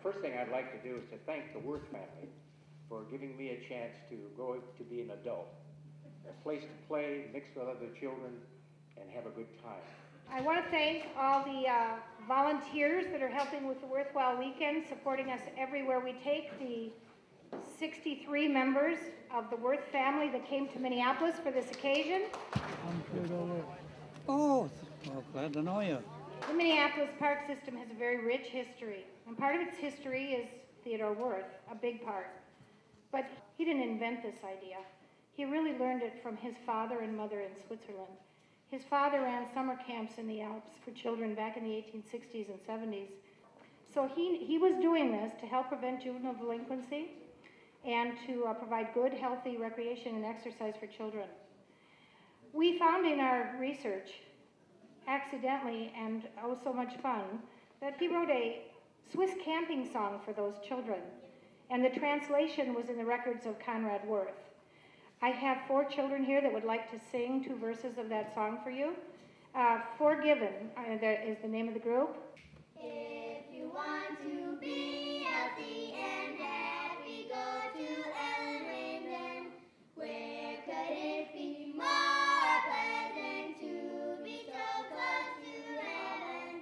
first thing I'd like to do is to thank the Wirth family for giving me a chance to go to be an adult, a place to play, mix with other children, and have a good time. I want to thank all the volunteers that are helping with the Worthwhile Weekend, supporting us everywhere we take, the 63 members of the Wirth family that came to Minneapolis for this occasion. I'm Theodore Wirth. Oh, well, glad to know you. The Minneapolis Park system has a very rich history, and part of its history is Theodore Wirth, a big part. But he didn't invent this idea. He really learned it from his father and mother in Switzerland. His father ran summer camps in the Alps for children back in the 1860s and 70s. So he was doing this to help prevent juvenile delinquency and to provide good, healthy recreation and exercise for children. We found in our research, accidentally and oh so much fun, that he wrote a Swiss camping song for those children, and the translation was in the records of Conrad Wirth. I have 4 children here that would like to sing 2 verses of that song for you. Forgiven is the name of the group. If you want to be healthy and happy, go to Ellen Linden. Where could it be more pleasant to be so close to heaven?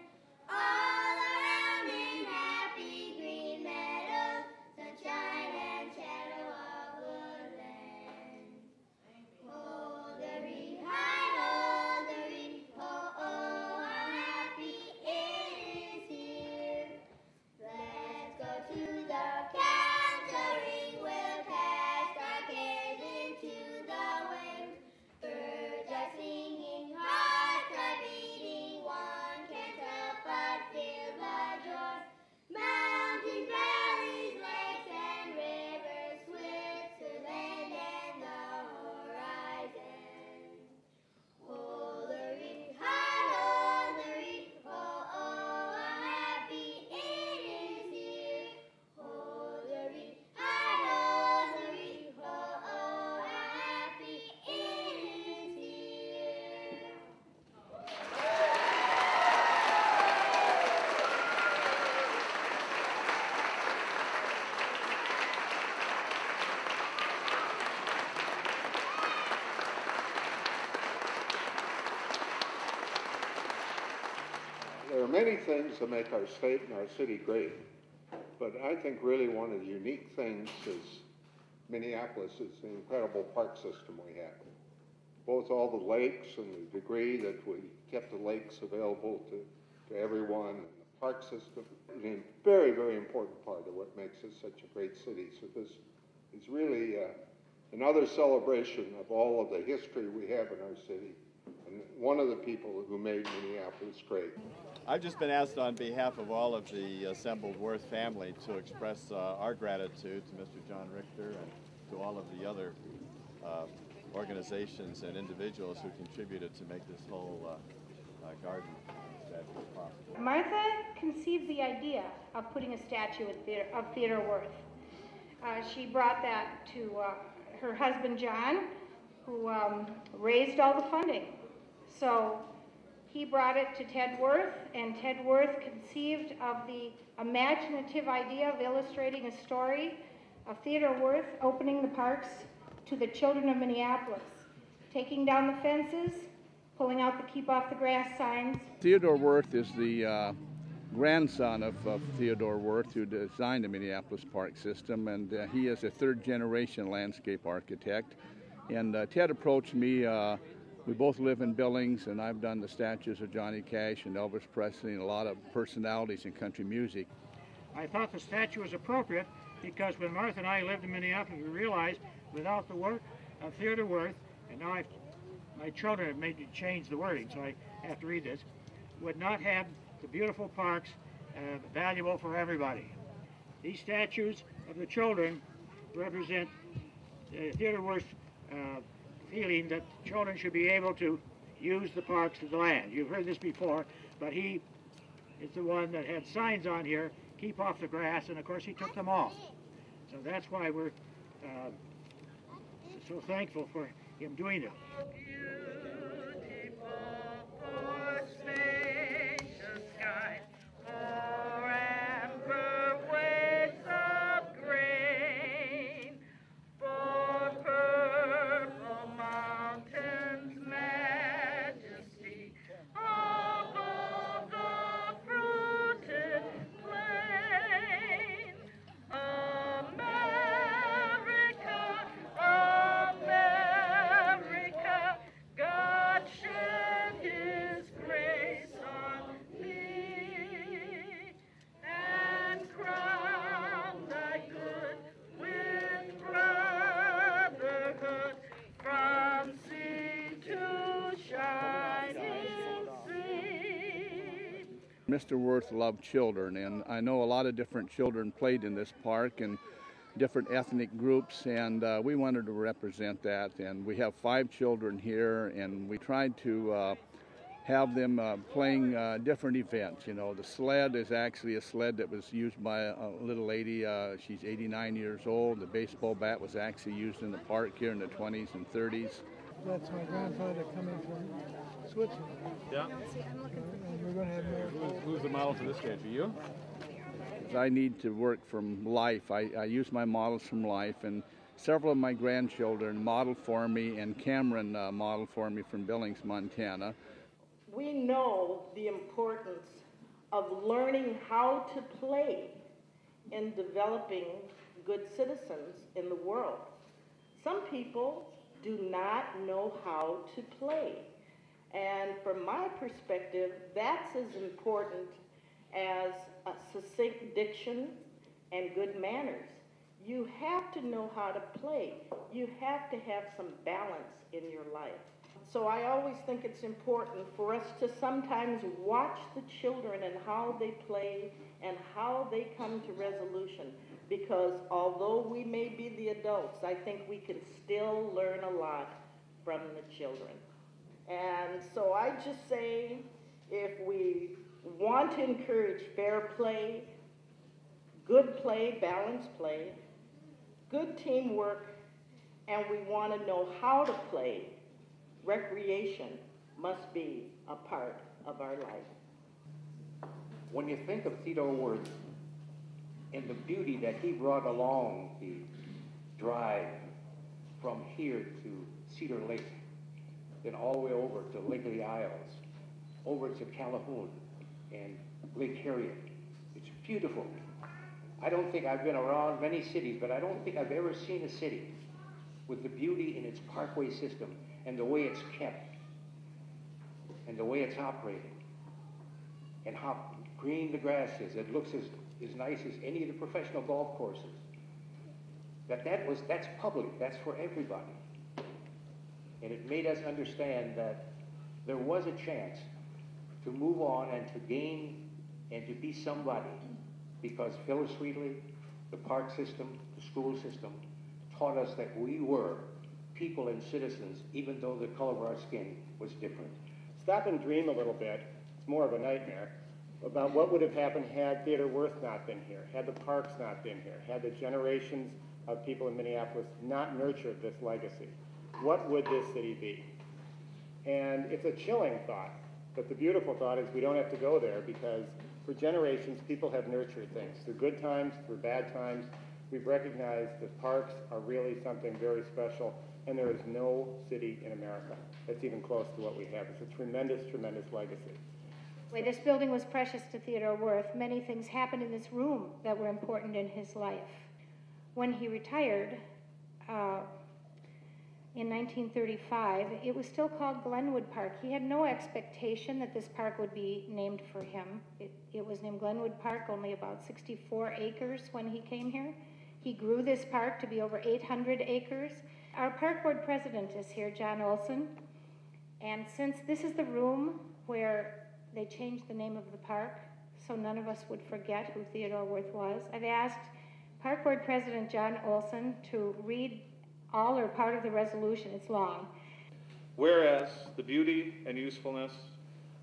All around in happy green meadows, sunshine and shadow of woodland. Holdery, hi, holdery, oh, oh, how happy it is here. Let's go to the cantery, we'll cast our cares into the waves. Birds are singing, hearts are beating, one can't help but feel the joy. Mountains, valleys, lakes, and rivers, Switzerland and the horizon. Holdery, hi, holdery, oh, oh, how happy it is here. Holdery, hi, holdery, oh, oh, how happy it is here. There are many things that make our state and our city great, but I think really one of the unique things is Minneapolis is the incredible park system we have. Both all the lakes and the degree that we kept the lakes available to everyone, and the park system is a very, very important part of what makes us such a great city. So this is really another celebration of all of the history we have in our city, and one of the people who made Minneapolis great. I've just been asked on behalf of all of the assembled Wirth family to express our gratitude to Mr. John Richter and to all of the other organizations and individuals who contributed to make this whole garden statue possible. Martha conceived the idea of putting a statue of Theodore Wirth. She brought that to her husband John, who raised all the funding. So he brought it to Ted Wirth, and Ted Wirth conceived of the imaginative idea of illustrating a story of Theodore Wirth opening the parks to the children of Minneapolis, taking down the fences, pulling out the keep off the grass signs. Theodore Wirth is the grandson of Theodore Wirth, who designed the Minneapolis Park system, and he is a 3rd-generation landscape architect. And Ted approached me. We both live in Billings, and I've done the statues of Johnny Cash and Elvis Presley and a lot of personalities in country music. I thought the statue was appropriate because when Martha and I lived in Minneapolis, we realized without the work of Theodore Wirth, and now my children have made me change the wording, so I have to read this, would not have the beautiful parks valuable for everybody. These statues of the children represent Theodore Wirth's feeling that children should be able to use the parks of the land. You've heard this before, but he is the one that had signs on here, keep off the grass, and of course he took them off. So that's why we're so thankful for him doing it. Spacious sky, forever wave. Mr. Wirth loved children, and I know a lot of different children played in this park and different ethnic groups, and we wanted to represent that. And we have 5 children here, and we tried to have them playing different events. You know, the sled is actually a sled that was used by a little lady. She's 89 years old. The baseball bat was actually used in the park here in the 20s and 30s. That's my grandfather coming from Switzerland. Yeah. And we're going to have more. Who's the model for this picture? You? I need to work from life. I use my models from life, and several of my grandchildren model for me, and Cameron modeled for me from Billings, Montana. We know the importance of learning how to play in developing good citizens in the world. Some people do not know how to play. And from my perspective, that's as important as a succinct diction and good manners. You have to know how to play. You have to have some balance in your life. So I always think it's important for us to sometimes watch the children and how they play and how they come to resolution. Because although we may be the adults, I think we can still learn a lot from the children. And so I just say, if we want to encourage fair play, balanced play, good teamwork, and we want to know how to play, recreation must be a part of our life. When you think of Theodore Wirth and the beauty that he brought along the drive from here to Cedar Lake, then all the way over to Lake of the Isles, over to Calhoun and Lake Harriet. It's beautiful. I don't think I've been around many cities, but I don't think I've ever seen a city with the beauty in its parkway system and the way it's kept and the way it's operated and how green the grass is. It looks as nice as any of the professional golf courses. That's public, that's for everybody. And it made us understand that there was a chance to move on and to gain and to be somebody, because Phyllis Wheatley, the park system, the school system, taught us that we were people and citizens, even though the color of our skin was different. Stop and dream a little bit. It's more of a nightmare about what would have happened had Theodore Wirth not been here, had the parks not been here, had the generations of people in Minneapolis not nurtured this legacy. What would this city be? And it's a chilling thought, but the beautiful thought is we don't have to go there, because for generations people have nurtured things. Through good times, through bad times, we've recognized that parks are really something very special, and there is no city in America that's even close to what we have. It's a tremendous, tremendous legacy. This building was precious to Theodore Wirth. Many things happened in this room that were important in his life. When he retired, in 1935, it was still called Glenwood Park. He had no expectation that this park would be named for him. It was named Glenwood Park, only about 64 acres when he came here. He grew this park to be over 800 acres. Our park board president is here, John Olson. And since this is the room where they changed the name of the park, so none of us would forget who Theodore Wirth was, I've asked Park Board President John Olson to read all or part of the resolution. It's long. Whereas the beauty and usefulness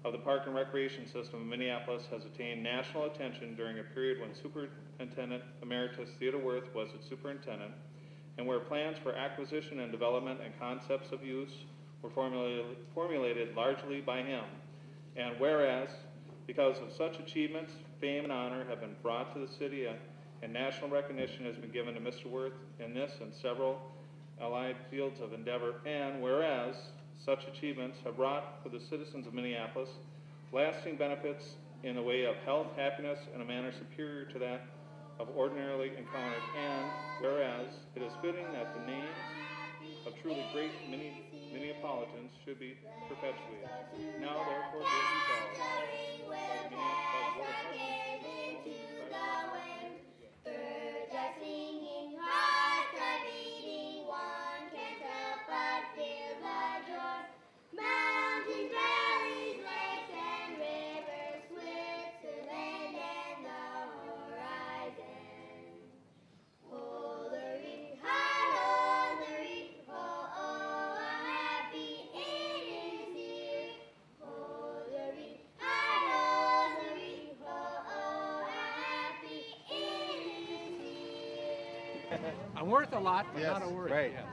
of the park and recreation system of Minneapolis has attained national attention during a period when Superintendent Emeritus Theodore Wirth was its superintendent, and where plans for acquisition and development and concepts of use were formulated largely by him. And whereas, because of such achievements, fame and honor have been brought to the city, and national recognition has been given to Mr. Wirth in this and several allied fields of endeavor, and whereas such achievements have brought for the citizens of Minneapolis lasting benefits in the way of health, happiness, in a manner superior to that of ordinarily encountered, and whereas it is fitting that the names of truly great Minneapolitans should be perpetuated. Now, therefore, be it resolved by the Minneapolis Board of Trustees. Birds are singing, hearts are beating, one can't help but feel the joy. Mountains, valleys, lakes, and rivers, with I'm worth a lot, but Yes, not a word. right. Yes.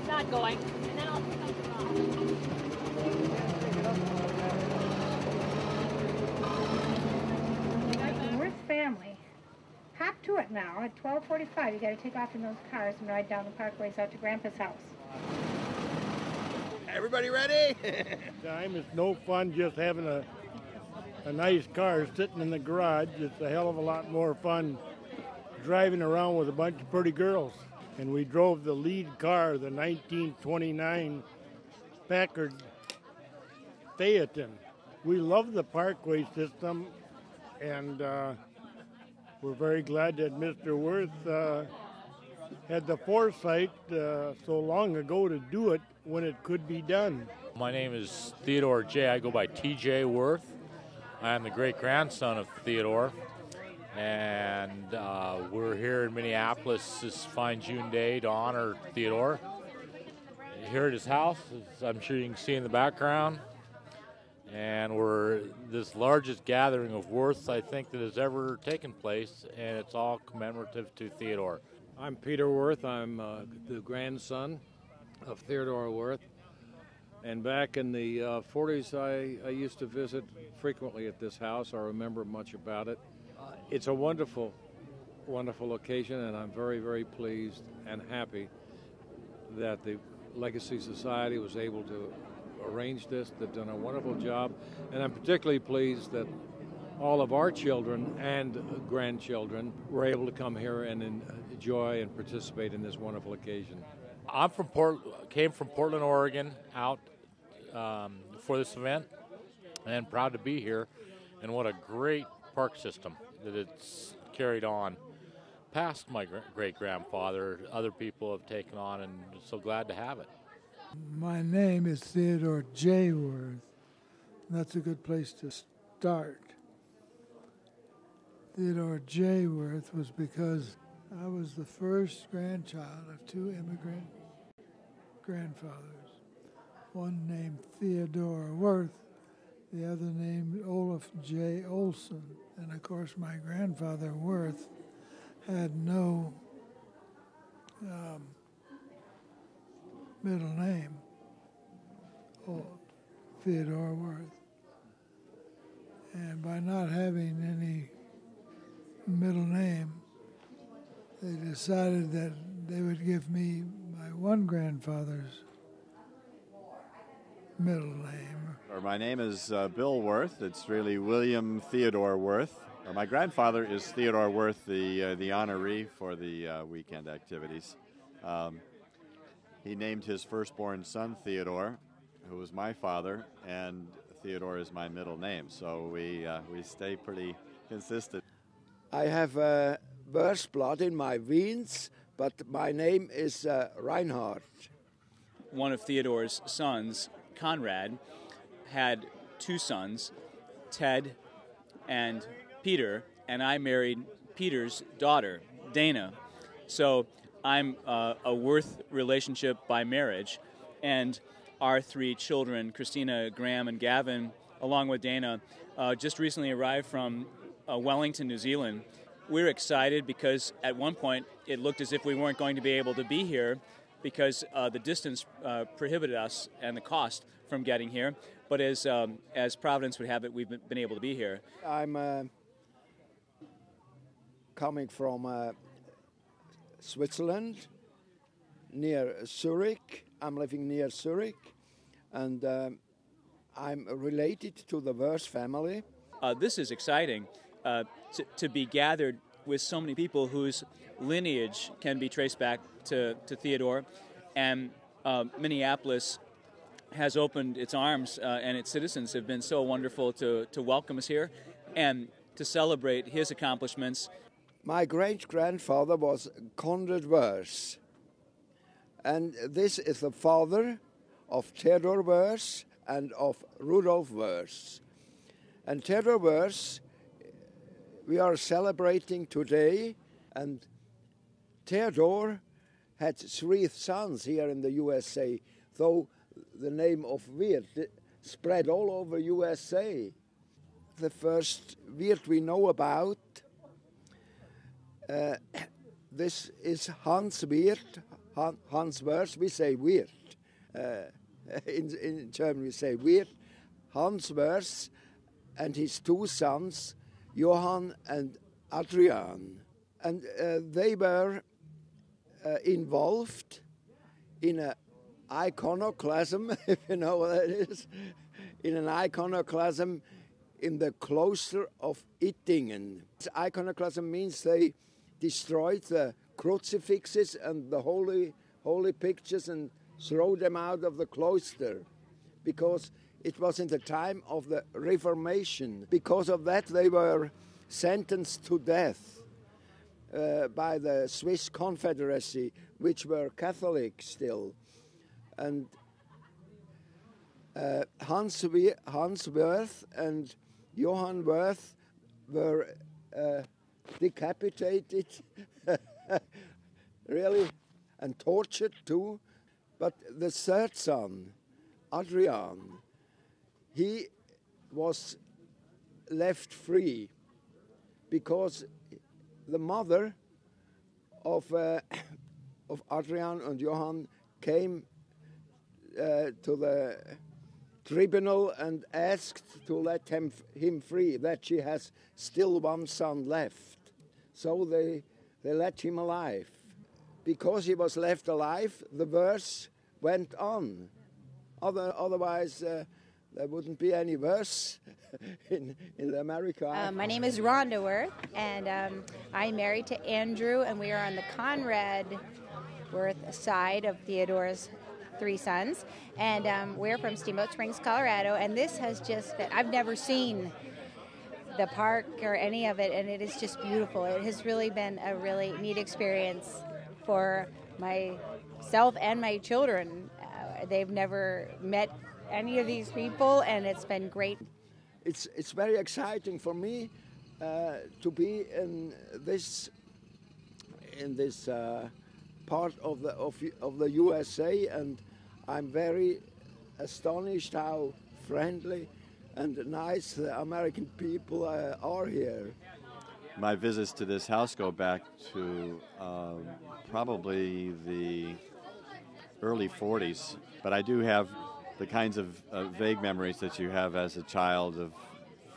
Not going, and then I'll pick up the rock. The Wirth family, hop to it now. At 12:45, you got to take off in those cars and ride down the parkways out to Grandpa's house. Everybody ready? Time it's no fun just having a nice car sitting in the garage. It's a hell of a lot more fun driving around with a bunch of pretty girls. And we drove the lead car, the 1929 Packard Phaeton. We love the parkway system, and we're very glad that Mr. Wirth had the foresight so long ago to do it when it could be done. My name is Theodore J. I go by T.J. Wirth. I am the great-grandson of Theodore, and we're here in Minneapolis this fine June day to honor Theodore. Here at his house, as I'm sure you can see in the background, and we're this largest gathering of Wirths I think that has ever taken place, and it's all commemorative to Theodore. I'm Peter Wirth. I'm the grandson of Theodore Wirth. And back in the 40s, I used to visit frequently at this house. I remember much about it. It's a wonderful, wonderful occasion, and I'm very, very pleased and happy that the Legacy Society was able to arrange this. They've done a wonderful job, and I'm particularly pleased that all of our children and grandchildren were able to come here and enjoy and participate in this wonderful occasion. I'm came from Portland, Oregon, out for this event, and proud to be here. And what a great park system that it's carried on past my great-grandfather. Other people have taken on, and so glad to have it. My name is Theodore J. Wirth. That's a good place to start. Theodore J. Wirth was because I was the first grandchild of two immigrant grandfathers. One named Theodore Wirth, the other named Olaf J. Olson. And of course, my grandfather Wirth had no middle name, Theodore Wirth. And by not having any middle name, they decided that they would give me my one grandfather's middle name. My name is Bill Wirth. It's really William Theodore Wirth. My grandfather is Theodore Wirth, the honoree for the weekend activities. He named his firstborn son Theodore, who was my father, and Theodore is my middle name. So we stay pretty consistent. I have Wirth blood in my veins, but my name is Reinhard. One of Theodore's sons, Conrad, had two sons, Ted and Peter, and I married Peter's daughter, Dana. So I'm a Wirth relationship by marriage, and our three children, Christina, Graham, and Gavin, along with Dana, just recently arrived from Wellington, New Zealand. We're excited because at one point it looked as if we weren't going to be able to be here because the distance prohibited us and the cost from getting here. But as Providence would have it, we've been able to be here. I'm coming from Switzerland, near Zurich. I'm living near Zurich, and I'm related to the Wirth family. This is exciting to be gathered with so many people whose lineage can be traced back to Theodore, and Minneapolis has opened its arms, and its citizens have been so wonderful to welcome us here and to celebrate his accomplishments. My great-grandfather was Conrad Wirth, and this is the father of Theodore Wirth and of Rudolf Wirth. And Theodore Wirth, we are celebrating today, and Theodore had three sons here in the USA, though the name of Wirth spread all over USA. the first Wirth we know about. This is Hans Wirth. Hans Wirth, we say Wirth. In German we say Wirth. Hans Wirth and his two sons, Johann and Adrian. And they were involved in an iconoclasm, if you know what that is, in an iconoclasm in the cloister of Ittingen. Iconoclasm means they destroyed the crucifixes and the holy pictures and throw them out of the cloister because it was in the time of the Reformation. Because of that, they were sentenced to death by the Swiss Confederacy, which were Catholic still. And Hans Wirth and Johann Wirth were decapitated, really, and tortured too. But the third son, Adrian, he was left free because the mother of Adrian and Johann came to the tribunal and asked to let him free, that she has still one son left. So they let him alive. Because he was left alive, the verse went on. Otherwise, there wouldn't be any verse in America. My name is Rhonda Wirth, and I'm married to Andrew, and we are on the Conrad Wirth side of Theodore's three sons. And we're from Steamboat Springs, Colorado, and this has just been, I've never seen the park or any of it, and it is just beautiful. It has really been a really neat experience for myself and my children. They've never met any of these people, and it's been great. It's very exciting for me to be in this part of the USA, and I'm very astonished how friendly and nice the American people are here. My visits to this house go back to probably the early 40s, but I do have the kinds of vague memories that you have as a child of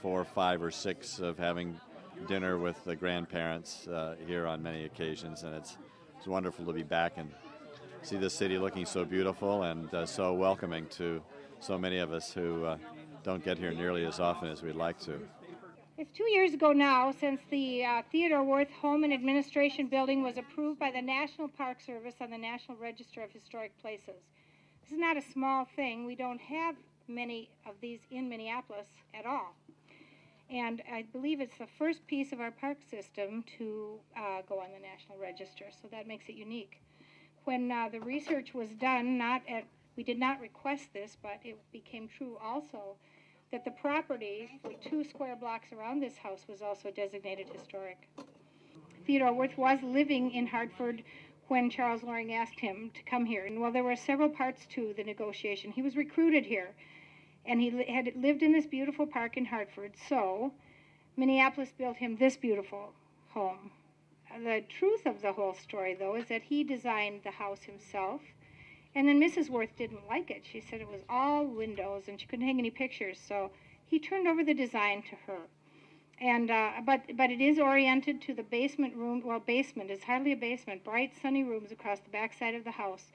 4, 5, or 6 of having dinner with the grandparents here on many occasions, and it's wonderful to be back and see the city looking so beautiful and so welcoming to so many of us who don't get here nearly as often as we'd like to. It's 2 years ago now since the Theodore Wirth Home and Administration Building was approved by the National Park Service on the National Register of Historic Places. This is not a small thing. We don't have many of these in Minneapolis at all. And I believe it's the first piece of our park system to go on the National Register, so that makes it unique. When the research was done, we did not request this, but it became true also, that the property for 2 square blocks around this house was also designated historic. Theodore Wirth was living in Hartford when Charles Loring asked him to come here. And while there were several parts to the negotiation, he was recruited here, and he had lived in this beautiful park in Hartford, so Minneapolis built him this beautiful home. The truth of the whole story, though, is that he designed the house himself, and then Mrs. Wirth didn't like it. She said it was all windows, and she couldn't hang any pictures, so he turned over the design to her. And but it is oriented to the basement room. Well, basement is hardly a basement. Bright, sunny rooms across the backside of the house,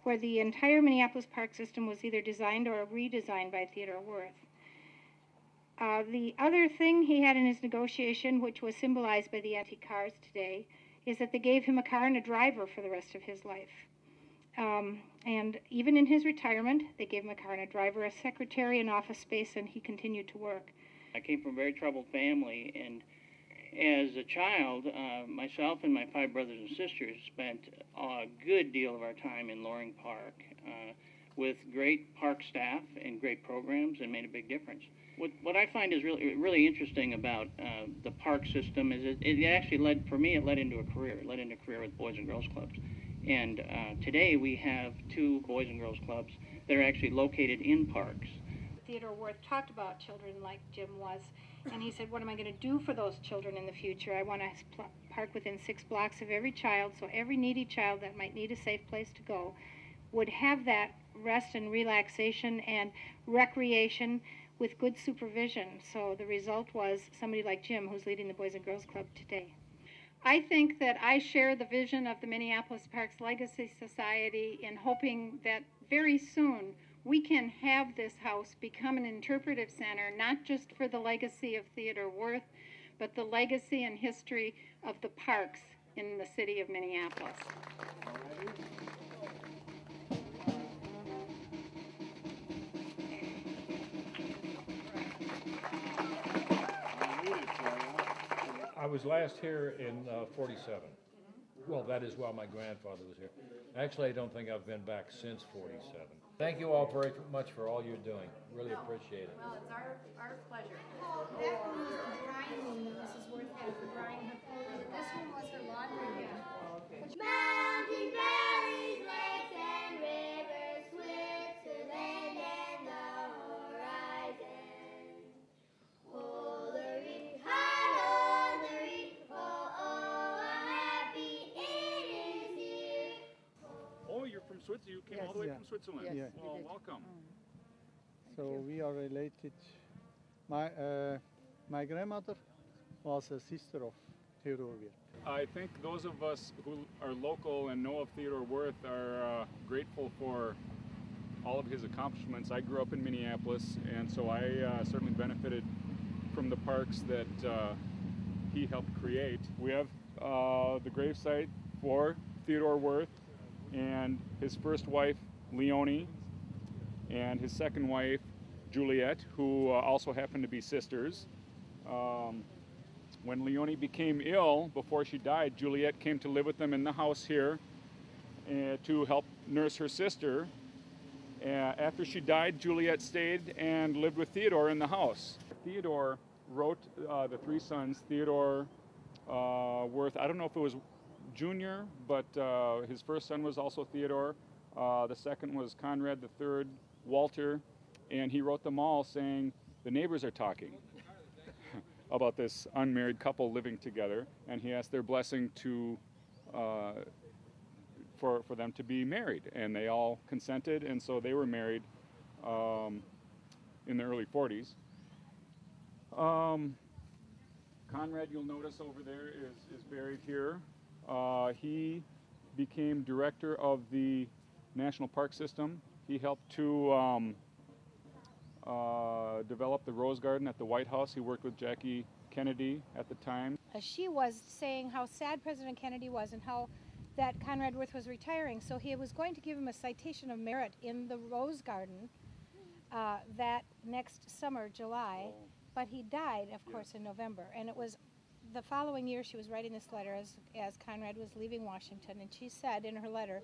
where the entire Minneapolis Park system was either designed or redesigned by Theodore Wirth. The other thing he had in his negotiation, which was symbolized by the antique cars today, is that they gave him a car and a driver for the rest of his life. And even in his retirement, they gave him a car and a driver, a secretary, and office space, and he continued to work. I came from a very troubled family, and as a child, myself and my 5 brothers and sisters spent a good deal of our time in Loring Park with great park staff and great programs, and made a big difference. What I find is really interesting about the park system is it actually led into a career. It led into a career with Boys and Girls Clubs. And today we have 2 Boys and Girls Clubs that are actually located in parks. Theodore Wirth talked about children like Jim was, and he said, what am I going to do for those children in the future? I want to park within 6 blocks of every child, so every needy child that might need a safe place to go would have that rest and relaxation and recreation with good supervision. So the result was somebody like Jim, who's leading the Boys and Girls Club today. I think that I share the vision of the Minneapolis Parks Legacy Society in hoping that very soon we can have this house become an interpretive center, not just for the legacy of Theodore Wirth, but the legacy and history of the parks in the city of Minneapolis. I was last here in 47. Well, that is while my grandfather was here. Actually, I don't think I've been back since 47. Thank you all very much for all you're doing. Really appreciate it. Well, it's our pleasure. That one was the drying room that Mrs. Wirth had for drying her clothes. This one was her laundry room. Mountains, valleys, lakes, and rivers, Switzerland and the horizon. Oh, the reef, hi-ho, the reef, oh, oh, how happy it is here. Oh, you're from Switzerland? You came all the way from Switzerland? Yes. Well, welcome. So we are related. My grandmother was a sister of Theodore Wirth. I think those of us who are local and know of Theodore Wirth are grateful for all of his accomplishments. I grew up in Minneapolis, and so I certainly benefited from the parks that he helped create. We have the gravesite for Theodore Wirth and his first wife, Leonie, and his second wife, Juliet, who also happened to be sisters. When Leonie became ill, before she died, Juliet came to live with them in the house here to help nurse her sister. After she died, Juliet stayed and lived with Theodore in the house. Theodore wrote the 3 sons, Theodore Wirth, I don't know if it was Junior, but his first son was also Theodore. The second was Conrad, the third, Walter, and he wrote them all saying, the neighbors are talking about this unmarried couple living together, and he asked their blessing to for them to be married, and they all consented, and so they were married in the early 40s. Conrad, you'll notice over there, is buried here. He became director of the National Park System. He helped to develop the Rose Garden at the White House. He worked with Jackie Kennedy at the time. She was saying how sad President Kennedy was and how that Conrad Wirth was retiring. So he was going to give him a citation of merit in the Rose Garden that next summer, July. But he died, of course, in November. And it was the following year she was writing this letter as Conrad was leaving Washington. And she said in her letter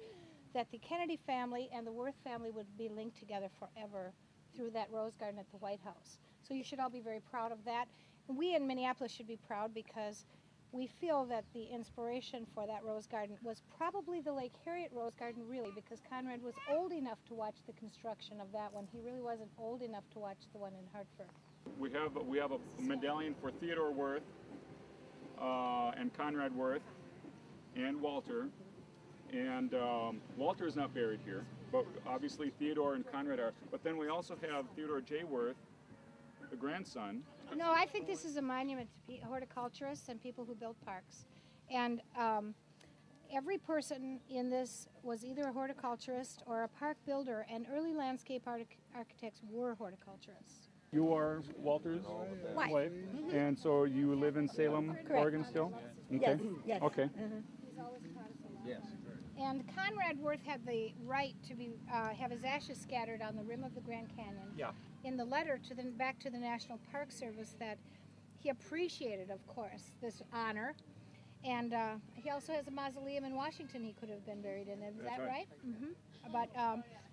that the Kennedy family and the Wirth family would be linked together forever through that Rose Garden at the White House. So you should all be very proud of that. And we in Minneapolis should be proud because we feel that the inspiration for that Rose Garden was probably the Lake Harriet Rose Garden, really, because Conrad was old enough to watch the construction of that one. He really wasn't old enough to watch the one in Hartford. We have a medallion for Theodore Wirth and Conrad Wirth and Walter. And Walter is not buried here, but obviously Theodore and Conrad are. But then we also have Theodore J. Wirth, the grandson. No, I think this is a monument to horticulturists and people who build parks. And every person in this was either a horticulturist or a park builder, and early landscape architects were horticulturists. You are Walter's wife, and so you live in Salem, Correct. Oregon still? Okay. Yes, yes. Okay. He's always proud of Salem. Yes. And Conrad Wirth had the right to be have his ashes scattered on the rim of the Grand Canyon. Yeah. In the letter to back to the National Park Service, that he appreciated, of course, this honor, and he also has a mausoleum in Washington he could have been buried in. Is that right? Mm-hmm. But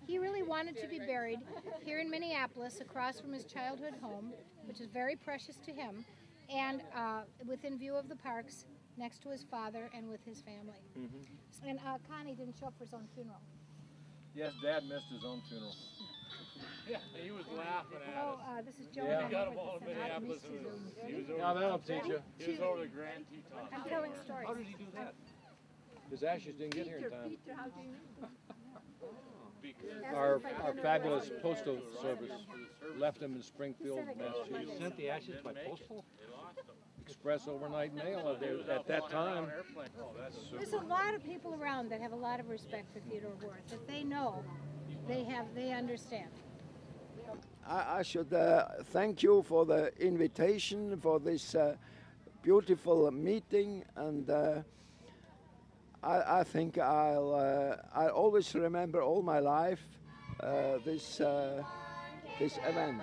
he really wanted to be buried here in Minneapolis, across from his childhood home, which is very precious to him, and within view of the parks, next to his father and with his family. Mm-hmm. And Connie didn't show up for his own funeral. Yes, Dad missed his own funeral. Yeah, he was laughing at Hello, us. this is Joe. Yeah, I'm got him with all the in Senate Minneapolis. Mystery. He was over. Now that'll teach you. He was over the Grand Teton. I'm telling stories. How did he do that? His ashes didn't get here in time. how do you Our fabulous postal service left him in Springfield, Massachusetts. You sent the ashes by postal? Express overnight mail at that time. There's a lot of people around that have a lot of respect for Theodore Wirth. If they know, they understand. I should thank you for the invitation for this beautiful meeting, and I think I'll always remember all my life this event.